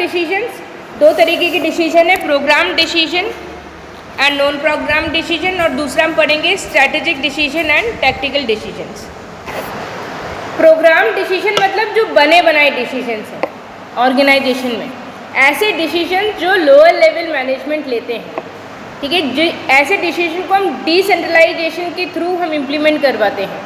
Decisions, दो तरीके की डिसीजन है, programme decision and non programme decision, और दूसरा हम पढ़ेंगे strategic decision and tactical decisions. Programme decision मतलब जो बने बनाए डिसीजंस हैं ऑर्गेनाइजेशन में, ऐसे डिसीजन जो लोअर लेवल मैनेजमेंट लेते हैं, ठीक है। जो ऐसे डिसीजन को हम डिसेंट्रलाइजेशन के थ्रू हम इम्प्लीमेंट करवाते हैं।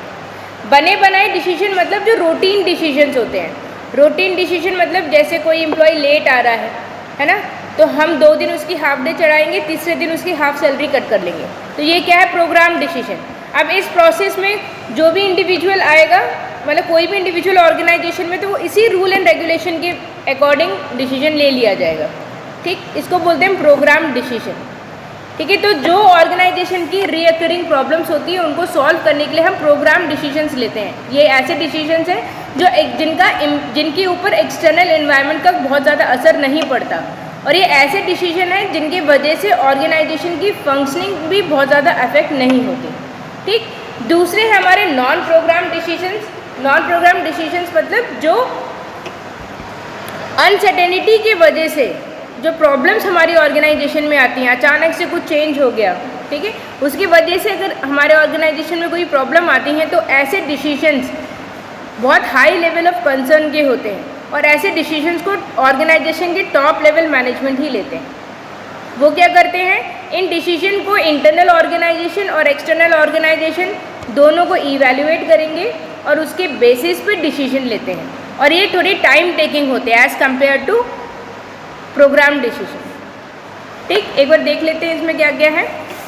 बने बनाए डिसीजन मतलब जो रूटीन डिसीजंस होते हैं। रूटीन डिसीजन मतलब जैसे कोई एम्प्लॉय लेट आ रहा है ना, तो हम 2 दिन उसकी हाफ डे चढ़ाएंगे, तीसरे दिन उसकी हाफ सैलरी कट कर लेंगे, तो ये क्या है, प्रोग्राम डिसीजन। अब इस प्रोसेस में जो भी इंडिविजुअल आएगा, मतलब कोई भी इंडिविजुअल ऑर्गेनाइजेशन में, तो वो इसी रूल एंड रेगुलेशन के अकॉर्डिंग डिसीजन ले लिया जाएगा, ठीक। इसको बोलते हैं प्रोग्राम डिसीजन, ठीक है। तो जो ऑर्गेनाइजेशन की रिकरिंग प्रॉब्लम्स होती है उनको सॉल्व करने के लिए हम प्रोग्राम डिसीजंस लेते हैं। ये ऐसे डिसीजंस हैं जो जिनके ऊपर एक्सटर्नल एनवायरनमेंट का बहुत ज़्यादा असर नहीं पड़ता, और ये ऐसे डिसीजन हैं जिनकी वजह से ऑर्गेनाइजेशन की फंक्शनिंग भी बहुत ज़्यादा अफेक्ट नहीं होती, ठीक। दूसरे हैं हमारे non programme decisions. Non programme decisions मतलब जो अनसर्टेनिटी की वजह से जो प्रॉब्लम्स हमारी ऑर्गेनाइजेशन में आती हैं, अचानक से कुछ चेंज हो गया, ठीक है, उसकी वजह से अगर हमारे ऑर्गेनाइजेशन में कोई प्रॉब्लम आती है तो ऐसे डिसीजंस बहुत हाई लेवल ऑफ कंसर्न के होते हैं, और ऐसे डिसीजंस को ऑर्गेनाइजेशन के टॉप लेवल मैनेजमेंट ही लेते हैं। वो क्या करते हैं, इन डिसीजन को इंटरनल ऑर्गेनाइजेशन और एक्सटर्नल ऑर्गेनाइजेशन दोनों को इवैल्यूएट करेंगे और उसके बेसिस पे डिसीजन लेते हैं, और ये थोड़ी टाइम टेकिंग होते हैं as compare to programme decision, ठीक। एक बार देख लेते हैं इसमें क्या क्या है।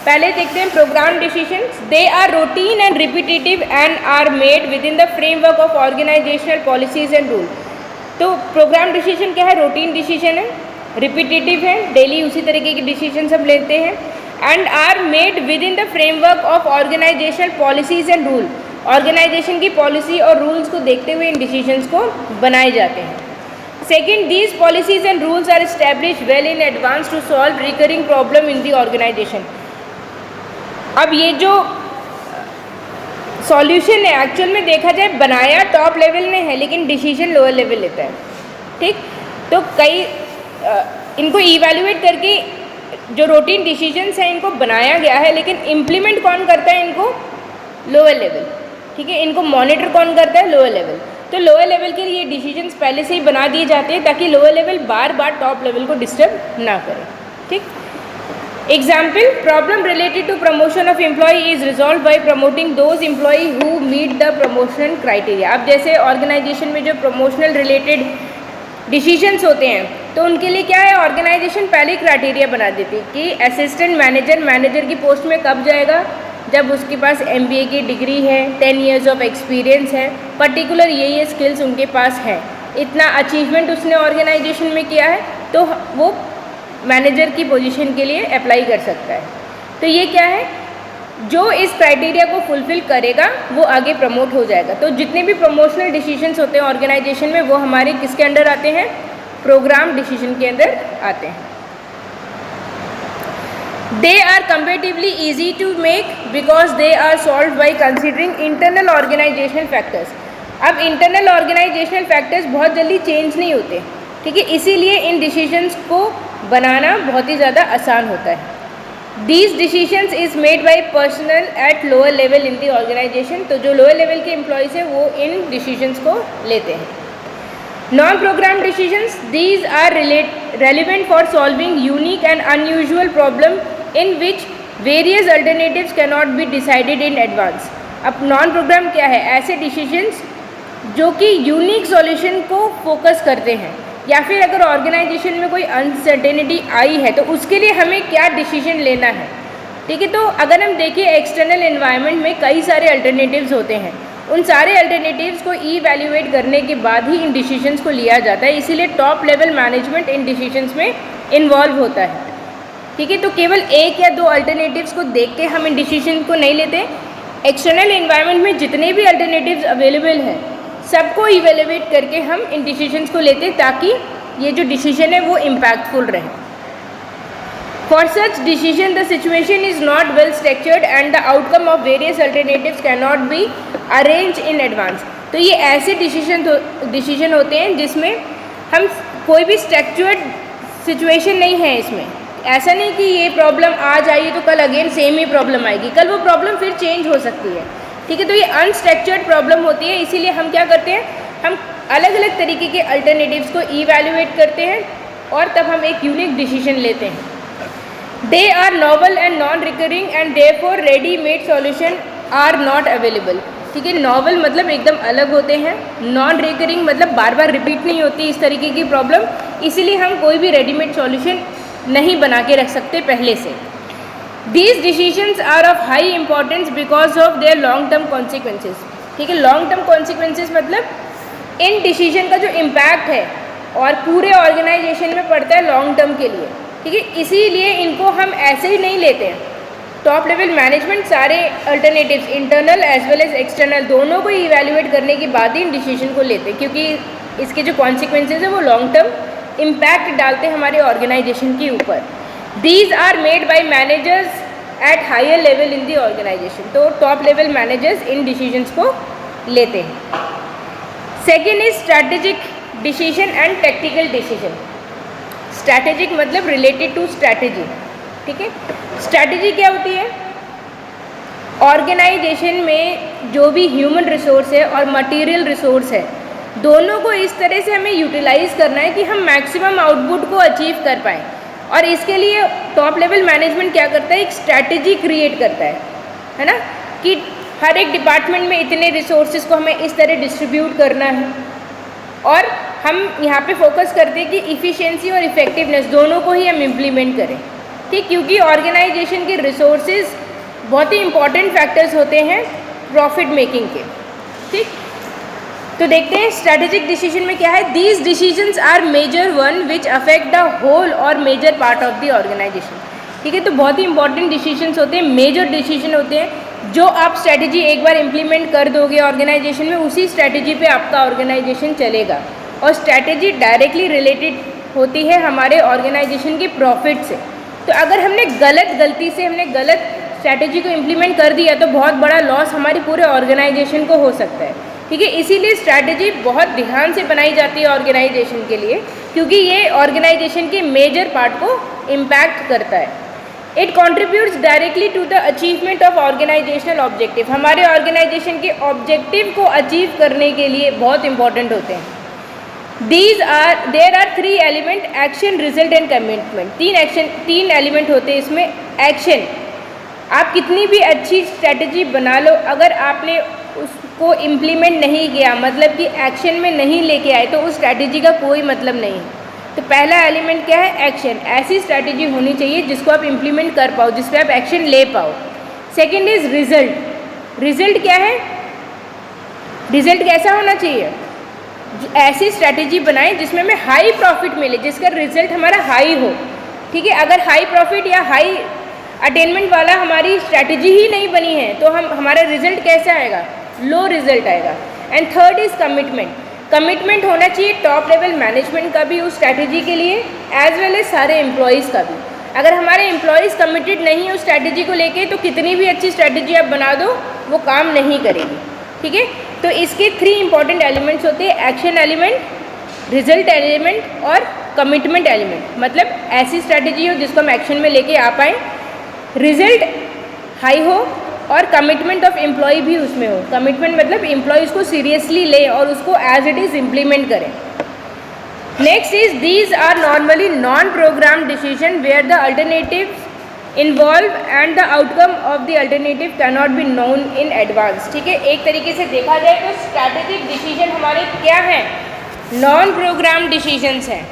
पहले देखते हैं programme decisions. They are routine and repetitive and are made within the framework of organisational policies and rule. तो प्रोग्राम डिसीजन क्या है, रूटीन डिसीजन है, रिपीटेटिव है, डेली उसी तरीके के डिसीजन सब लेते हैं, and are made within the framework of organisational policies and rule. Organisation की पॉलिसी और रूल्स को देखते हुए इन डिसीजंस को बनाए जाते हैं। Second, these policies and rules are established well in advance to solve recurring problem in the organization. अब ये जो सॉल्यूशन है एक्चुअल में देखा जाए बनाया टॉप लेवल ने है, लेकिन डिसीजन लोअर लेवल लेता है, ठीक। तो कई इनको इवैल्यूएट करके जो रूटीन डिसीजंस हैं इनको बनाया गया है, लेकिन इम्प्लीमेंट कौन करता है इनको, लोअर लेवल, ठीक है। इनको मॉनिटर कौन करता है, लोअर लेवल। तो लोअर लेवल के लिए डिसीजंस पहले से ही बना दिए जाते हैं ताकि लोअर लेवल बार बार टॉप लेवल को डिस्टर्ब ना करे, ठीक। Example, problem related to promotion of employ is resolve by promoting those employ who meet the promotion criteria. अब जैसे ऑर्गेनाइजेशन में जो प्रमोशनल रिलेटेड डिसीजंस होते हैं तो उनके लिए क्या है, ऑर्गेनाइजेशन पहले क्राइटेरिया बना देती है कि असिस्टेंट मैनेजर की पोस्ट में कब जाएगा, जब उसके पास MBA की डिग्री है, 10 ईयर्स ऑफ एक्सपीरियंस है, पर्टिकुलर ये स्किल्स उनके पास है, इतना अचीवमेंट उसने ऑर्गेनाइजेशन में किया है, तो वो मैनेजर की पोजीशन के लिए अप्लाई कर सकता है। तो ये क्या है, जो इस क्राइटेरिया को फुलफिल करेगा वो आगे प्रमोट हो जाएगा। तो जितने भी प्रमोशनल डिसीजंस होते हैं ऑर्गेनाइजेशन में वो हमारे किसके अंडर आते हैं, प्रोग्राम डिसीजन के अंदर आते हैं। They are comparatively easy to make because they are solved by considering internal organizational factors. अब internal organizational factors बहुत जल्दी चेंज नहीं होते, ठीक है, इसीलिए इन डिसीजंस को बनाना बहुत ही ज़्यादा आसान होता है। These decisions is made by personnel at lower level in the organization. तो जो लोअर लेवल के एम्प्लॉयज़ हैं वो इन डिसीजंस को लेते हैं। Non programme decisions, these are relevant for solving unique and unusual problem in which various alternatives cannot be decided in advance. अब non programme क्या है, ऐसे डिसीजंस जो कि यूनिक सॉल्यूशन को फोकस करते हैं, या फिर अगर ऑर्गेनाइजेशन में कोई अनसर्टेनिटी आई है तो उसके लिए हमें क्या डिसीजन लेना है, ठीक है। तो अगर हम देखिए एक्सटर्नल एनवायरनमेंट में कई सारे अल्टरनेटिव्स होते हैं, उन सारे अल्टरनेटिव्स को इवैल्यूएट करने के बाद ही इन डिसीजंस को लिया जाता है, इसीलिए टॉप लेवल मैनेजमेंट इन डिसीजंस में इन्वॉल्व होता है, ठीक है। तो केवल एक या दो अल्टरनेटिव्स को देख के हम इन डिसीजन को नहीं लेते, एक्सटर्नल एनवायरनमेंट में जितने भी अल्टरनेटिव्स अवेलेबल हैं सबको इवेल्युएट करके हम इन डिसीजंस को लेते हैं ताकि ये जो डिसीजन है वो इम्पैक्टफुल रहे। For such decision the situation is not well structured and the outcome of various alternatives can not be arrange in advance. तो ये ऐसे डिसीजन होते हैं जिसमें हम कोई भी स्ट्रक्चर्ड सिचुएशन नहीं है इसमें। ऐसा नहीं कि ये प्रॉब्लम आज आई तो कल अगेन सेम ही प्रॉब्लम आएगी, कल वो प्रॉब्लम फिर चेंज हो सकती है, ठीक है। तो ये अनस्ट्रक्चर्ड प्रॉब्लम होती है, इसीलिए हम क्या करते हैं, हम अलग अलग तरीके के अल्टरनेटिव्स को इवैल्यूएट करते हैं और तब हम एक यूनिक डिसीजन लेते हैं। They are novel and non recurring and therefore ready made solution are not available, ठीक है। नॉवल मतलब एकदम अलग होते हैं, नॉन रिकरिंग मतलब बार बार रिपीट नहीं होती इस तरीके की प्रॉब्लम, इसीलिए हम कोई भी रेडीमेड सॉल्यूशन नहीं बना के रख सकते पहले से। These decisions are of high importance because of their long term consequences, ठीक है। लॉन्ग टर्म कॉन्सिक्वेंसेज मतलब इन डिसीजन का जो इम्पैक्ट है और पूरे ऑर्गेनाइजेशन में पड़ता है लॉन्ग टर्म के लिए, ठीक है। इसीलिए इनको हम ऐसे ही नहीं लेते हैं। टॉप लेवल मैनेजमेंट सारे alternatives internal as well as external दोनों को इवैल्यूएट करने के बाद ही इन डिसीजन को लेते हैं, क्योंकि इसके जो कॉन्सिक्वेंसेज है वो लॉन्ग टर्म इम्पैक्ट डालते हैं हमारे ऑर्गेनाइजेशन के ऊपर। These are made by managers at higher level in the organization, तो टॉप लेवल मैनेजर्स इन डिसीजंस को लेते हैं। Second is strategic decision and technical decision. Strategic मतलब रिलेटेड टू स्ट्रैटेजी, ठीक है। स्ट्रैटेजी क्या होती है, ऑर्गेनाइजेशन में जो भी ह्यूमन रिसोर्स है और मटेरियल रिसोर्स है दोनों को इस तरह से हमें यूटिलाइज करना है कि हम मैक्सिमम आउटपुट को अचीव कर पाएँ, और इसके लिए टॉप लेवल मैनेजमेंट क्या करता है, एक स्ट्रैटेजी क्रिएट करता है ना, कि हर एक डिपार्टमेंट में इतने रिसोर्सेज को हमें इस तरह डिस्ट्रीब्यूट करना है, और हम यहाँ पे फोकस करते हैं कि इफ़िशियंसी और इफ़ेक्टिवनेस दोनों को ही हम इम्प्लीमेंट करें, ठीक। क्योंकि ऑर्गेनाइजेशन के रिसोर्सेज बहुत ही इंपॉर्टेंट फैक्टर्स होते हैं प्रॉफिट मेकिंग के, ठीक। तो देखते हैं स्ट्रैटेजिक डिसीजन में क्या है। These decisions are major one which affect the whole or major part of the organization, ठीक है। तो बहुत ही इंपॉर्टेंट डिसीजंस होते हैं, मेजर डिसीजन होते हैं, जो आप स्ट्रैटेजी एक बार इम्प्लीमेंट कर दोगे ऑर्गेनाइजेशन में, उसी स्ट्रैटेजी पे आपका ऑर्गेनाइजेशन चलेगा, और स्ट्रैटेजी डायरेक्टली रिलेटेड होती है हमारे ऑर्गेनाइजेशन के प्रॉफिट से। तो अगर हमने गलती से गलत स्ट्रैटेजी को इम्प्लीमेंट कर दिया तो बहुत बड़ा लॉस हमारी पूरे ऑर्गेनाइजेशन को हो सकता है, ठीक है। इसीलिए स्ट्रैटेजी बहुत ध्यान से बनाई जाती है ऑर्गेनाइजेशन के लिए, क्योंकि ये ऑर्गेनाइजेशन के मेजर पार्ट को इम्पैक्ट करता है। It contributes directly to the achievement of organisational objective, हमारे ऑर्गेनाइजेशन के ऑब्जेक्टिव को अचीव करने के लिए बहुत इंपॉर्टेंट होते हैं। There are 3 element, action, result and commitment. 3 element होते हैं इसमें। एक्शन, आप कितनी भी अच्छी स्ट्रैटेजी बना लो, अगर आपने उसको इम्प्लीमेंट नहीं किया, मतलब कि एक्शन में नहीं लेके आए, तो उस स्ट्रैटेजी का कोई मतलब नहीं है। तो पहला एलिमेंट क्या है, एक्शन। ऐसी स्ट्रैटेजी होनी चाहिए जिसको आप इम्प्लीमेंट कर पाओ, जिस पर आप एक्शन ले पाओ। Second is result. रिजल्ट क्या है, रिजल्ट कैसा होना चाहिए, ऐसी स्ट्रैटेजी बनाएं जिसमें हमें हाई प्रॉफिट मिले, जिसका रिजल्ट हमारा हाई हो, ठीक है। अगर हाई प्रॉफिट या हाई अटेनमेंट वाला हमारी स्ट्रैटेजी ही नहीं बनी है तो हमारा रिजल्ट कैसा आएगा, लो रिजल्ट आएगा। And third is commitment. Commitment होना चाहिए टॉप लेवल मैनेजमेंट का भी उस स्ट्रैटेजी के लिए, एज वेल एज सारे एम्प्लॉयज़ का भी। अगर हमारे एम्प्लॉयज़ कमिटेड नहीं है उस स्ट्रैटेजी को लेके, तो कितनी भी अच्छी स्ट्रैटेजी आप बना दो वो काम नहीं करेगी, ठीक है। तो इसके 3 इंपॉर्टेंट एलिमेंट्स होते हैं, एक्शन एलिमेंट, रिजल्ट एलिमेंट और कमिटमेंट एलिमेंट। मतलब ऐसी स्ट्रैटेजी हो जिसको हम एक्शन में लेके आ पाएँ, रिजल्ट हाई हो और कमिटमेंट ऑफ एम्प्लॉय भी उसमें हो। कमिटमेंट मतलब एम्प्लॉयज़ को सीरियसली ले और उसको एज इट इज़ इम्प्लीमेंट करें। Next is these are normally non programme decision where the alternative involve and the outcome of the alternative cannot be known in advance, ठीक है। एक तरीके से देखा जाए तो स्ट्रैटेजिक डिसीजन हमारे क्या हैं, नॉन प्रोग्राम डिसीजंस हैं।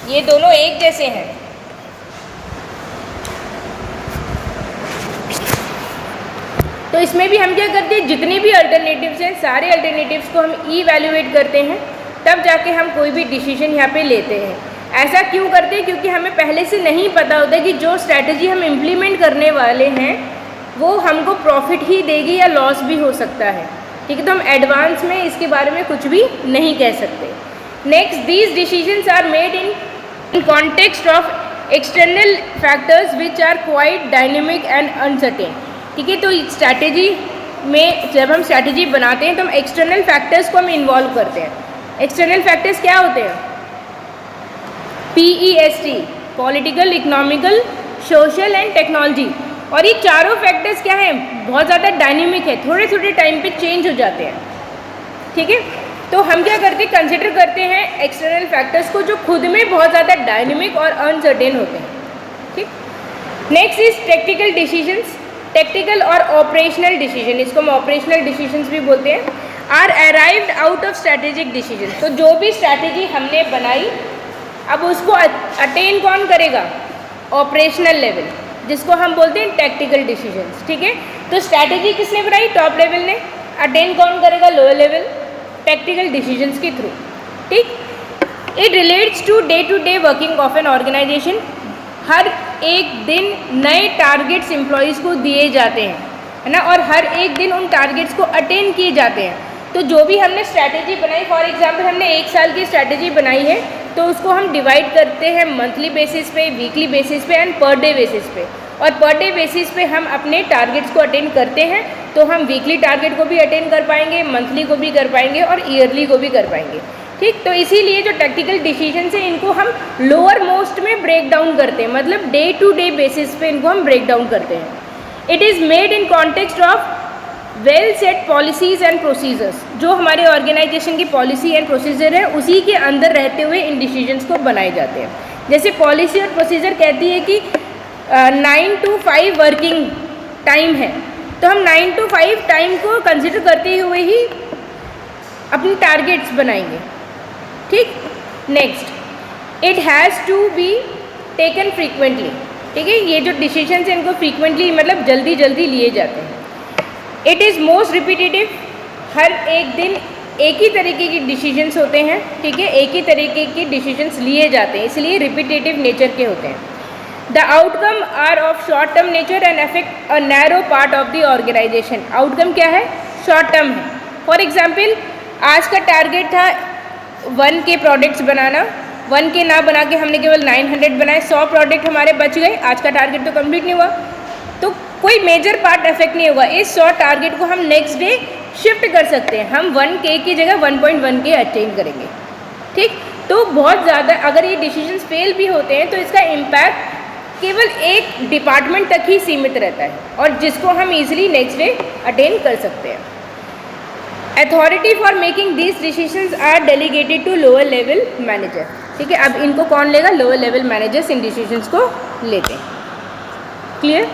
ये दोनों एक जैसे हैं। तो इसमें भी हम क्या करते हैं, जितने भी अल्टरनेटिव्स हैं सारे अल्टरनेटिव्स को हम इवैल्यूएट करते हैं, तब जाके हम कोई भी डिसीजन यहाँ पे लेते हैं। ऐसा क्यों करते हैं, क्योंकि हमें पहले से नहीं पता होता कि जो स्ट्रैटेजी हम इम्प्लीमेंट करने वाले हैं वो हमको प्रॉफिट ही देगी या लॉस भी हो सकता है, ठीक है। तो हम एडवांस में इसके बारे में कुछ भी नहीं कह सकते। Next, these decisions are made in context of external factors which are quite dynamic and uncertain, ठीक है। तो स्ट्रैटेजी में जब हम स्ट्रैटेजी बनाते हैं तो हम एक्सटर्नल फैक्टर्स को हम इन्वॉल्व करते हैं। एक्सटर्नल फैक्टर्स क्या होते हैं, PEST, political, economical, social and technology. और ये चारों फैक्टर्स क्या हैं, बहुत ज़्यादा डायनेमिक है, थोड़े थोड़े टाइम पे चेंज हो जाते हैं, ठीक है। तो हम क्या करते हैं, कंसिडर करते हैं एक्सटर्नल फैक्टर्स को जो खुद में बहुत ज़्यादा डायनेमिक और अनसर्टेन होते हैं, ठीक। Next is tactical decisions. Tactical और ऑपरेशनल डिसीजन, इसको हम ऑपरेशनल डिसीजंस भी बोलते हैं, are arrived out of strategic decision. तो जो भी स्ट्रैटेजी हमने बनाई, अब उसको अटेन कौन करेगा, ऑपरेशनल लेवल, जिसको हम बोलते हैं टैक्टिकल डिसीजंस, ठीक है। तो स्ट्रैटेजी किसने बनाई, टॉप लेवल ने, अटेन कौन करेगा, लोअर लेवल, टैक्टिकल डिसीजंस के थ्रू, ठीक। It relates to day working of an organization. हर एक दिन नए टारगेट्स एम्प्लॉयज़ को दिए जाते हैं, है ना, और हर एक दिन उन टारगेट्स को अटेन किए जाते हैं। तो जो भी हमने स्ट्रैटेजी बनाई, फॉर एग्जांपल हमने 1 साल की स्ट्रैटेजी बनाई है, तो उसको हम डिवाइड करते हैं मंथली बेसिस पे, वीकली बेसिस पे एंड पर डे बेसिस पे। और पर डे बेसिस पे हम अपने टारगेट्स को अटेन करते हैं, तो हम वीकली टारगेट को भी अटेन कर पाएंगे, मंथली को भी कर पाएंगे और ईयरली को भी कर पाएंगे, ठीक। तो इसीलिए जो टेक्टिकल डिसीजन है, इनको हम लोअर मोस्ट में ब्रेक डाउन करते हैं, मतलब डे टू डे बेसिस पे इनको हम ब्रेक डाउन करते हैं। It is made in context of well set policies and procedures. जो हमारे ऑर्गेनाइजेशन की पॉलिसी एंड प्रोसीजर है, उसी के अंदर रहते हुए इन डिसीजंस को बनाए जाते हैं। जैसे पॉलिसी और प्रोसीजर कहती है कि 9 to 5 वर्किंग टाइम है, तो हम 9 to 5 टाइम को कंसिडर करते हुए ही अपनी टारगेट्स बनाएंगे, ठीक। Next, it has to be taken frequently, ठीक है। ये जो डिसीजंस हैं, इनको फ्रीक्वेंटली मतलब जल्दी जल्दी लिए जाते हैं। इट इज़ मोस्ट रिपीटेटिव, हर एक दिन एक ही तरीके की डिसीजंस होते हैं, ठीक है, एक ही तरीके की डिसीजंस लिए जाते हैं, इसलिए रिपीटेटिव नेचर के होते हैं। The outcome are of short term nature and affect a narrow part of the organisation. Outcome क्या है, शॉर्ट टर्म है। फॉर एग्जाम्पल, आज का टारगेट था 1K प्रोडक्ट्स बनाना, 1K ना बना के हमने केवल 900 बनाए, 100 प्रोडक्ट हमारे बच गए, आज का टारगेट तो कंप्लीट नहीं हुआ, तो कोई मेजर पार्ट इफेक्ट नहीं होगा। इस 100 टारगेट को हम नेक्स्ट डे शिफ्ट कर सकते हैं, हम 1K की जगह 1.1K अटेन करेंगे, ठीक। तो बहुत ज़्यादा अगर ये डिसीजंस फेल भी होते हैं, तो इसका इम्पैक्ट केवल एक डिपार्टमेंट तक ही सीमित रहता है, और जिसको हम इजीली नेक्स्ट डे अटेन कर सकते हैं। Authority for making these decisions are delegated to lower level manager, ठीक है। अब इनको कौन लेगा, लोअर लेवल मैनेजर्स इन डिसीजंस को लेते हैं। क्लियर।